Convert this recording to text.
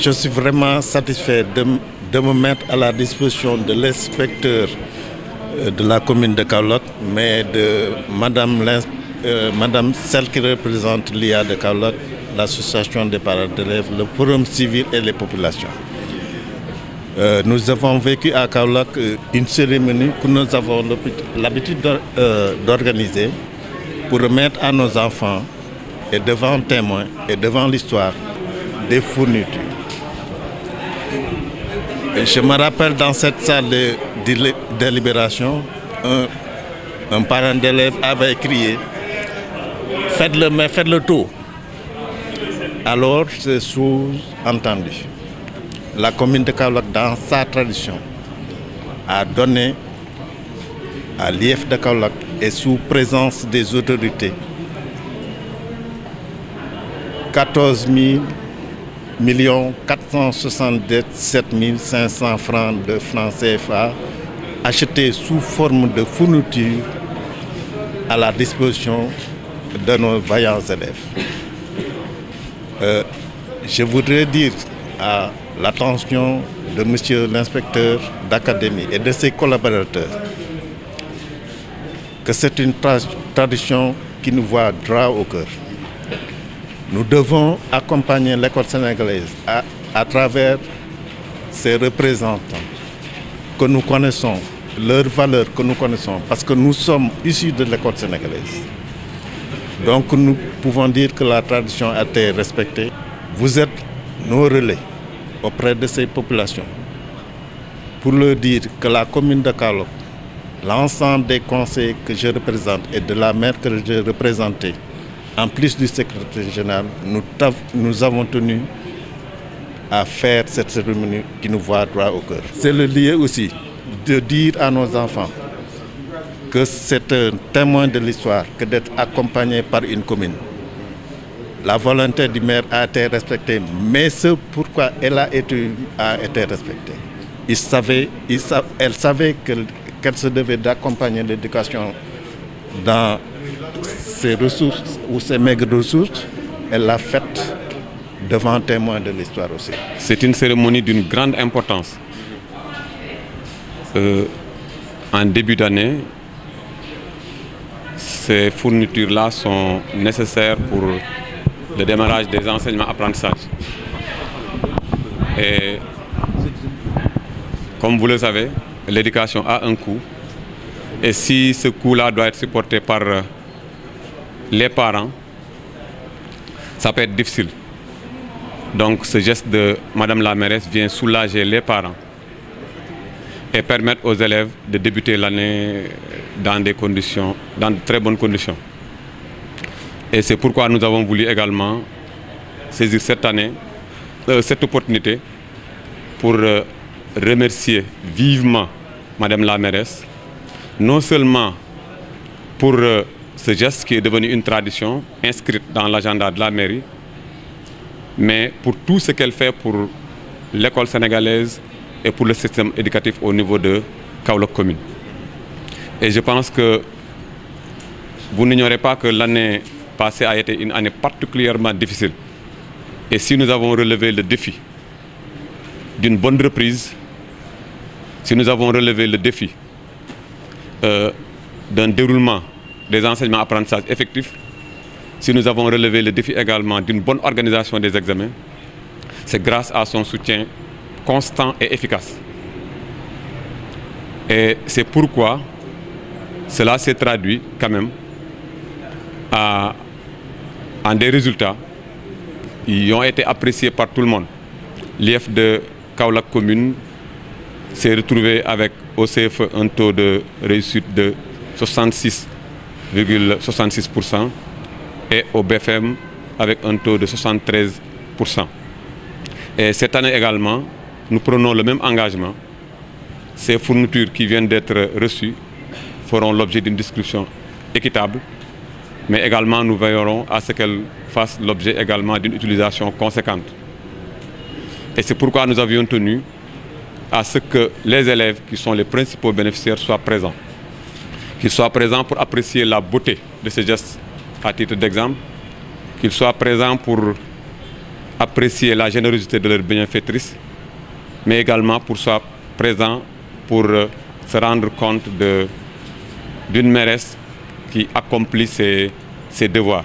Je suis vraiment satisfait de me mettre à la disposition de l'inspecteur de la commune de Kaolack, mais de Madame celle qui représente l'IA de Kaolack, l'association des parents d'élèves, le forum civil et les populations. Nous avons vécu à Kaolack une cérémonie que nous avons l'habitude d'organiser pour remettre à nos enfants et devant témoins et devant l'histoire des fournitures. Et je me rappelle dans cette salle de délibération, un parent d'élève avait crié « Faites-le, mais faites-le tôt ». Alors c'est sous-entendu. La commune de Kaolack, dans sa tradition, a donné à l'IEF de Kaolack et sous présence des autorités 14 477 500 francs de francs CFA achetés sous forme de fourniture à la disposition de nos vaillants élèves. Je voudrais dire à l'attention de monsieur l'inspecteur d'académie et de ses collaborateurs que c'est une tradition qui nous voit droit au cœur. Nous devons accompagner l'école sénégalaise à travers ses représentants que nous connaissons, leurs valeurs que nous connaissons, parce que nous sommes issus de l'école sénégalaise. Donc nous pouvons dire que la tradition a été respectée. Vous êtes nos relais auprès de ces populations pour leur dire que la commune de Kaolack, l'ensemble des conseils que je représente et de la maire que j'ai représentée, en plus du secrétaire général, nous avons tenu à faire cette cérémonie qui nous voit droit au cœur. C'est le lieu aussi de dire à nos enfants que c'est un témoin de l'histoire que d'être accompagné par une commune. La volonté du maire a été respectée, mais ce pourquoi elle a été respectée. Elle savait qu'elle se devait d'accompagner l'éducation dans ses ressources ou ses maigres ressources. Elle l'a faite devant témoin de l'histoire aussi. C'est une cérémonie d'une grande importance. En début d'année, ces fournitures-là sont nécessaires pour le démarrage des enseignements-apprentissages. Et comme vous le savez, l'éducation a un coût. Et si ce coût-là doit être supporté par les parents, ça peut être difficile. Donc ce geste de Madame la mairesse vient soulager les parents et permettre aux élèves de débuter l'année dans de très bonnes conditions. Et c'est pourquoi nous avons voulu également saisir cette opportunité pour remercier vivement Madame la mairesse, non seulement pour ce geste qui est devenu une tradition inscrite dans l'agenda de la mairie, mais pour tout ce qu'elle fait pour l'école sénégalaise et pour le système éducatif au niveau de Kaolack commune. Et je pense que vous n'ignorez pas que l'année passée a été une année particulièrement difficile. Et si nous avons relevé le défi d'une bonne reprise, si nous avons relevé le défi d'un déroulement des enseignements-apprentissages effectifs, si nous avons relevé le défi également d'une bonne organisation des examens, c'est grâce à son soutien constant et efficace. Et c'est pourquoi cela s'est traduit quand même en des résultats qui ont été appréciés par tout le monde. L'IEF de Kaolack commune s'est retrouvé avec au CFE un taux de réussite de 66,66% et au BFM avec un taux de 73%. Et cette année également, nous prenons le même engagement. Ces fournitures qui viennent d'être reçues feront l'objet d'une discussion équitable, mais également nous veillerons à ce qu'elles fassent l'objet également d'une utilisation conséquente. Et c'est pourquoi nous avions tenu à ce que les élèves qui sont les principaux bénéficiaires soient présents. Qu'ils soient présents pour apprécier la beauté de ces gestes à titre d'exemple, qu'ils soient présents pour apprécier la générosité de leurs bienfaitrices, mais également pour soit présent pour se rendre compte d'une mairesse qui accomplit ses devoirs.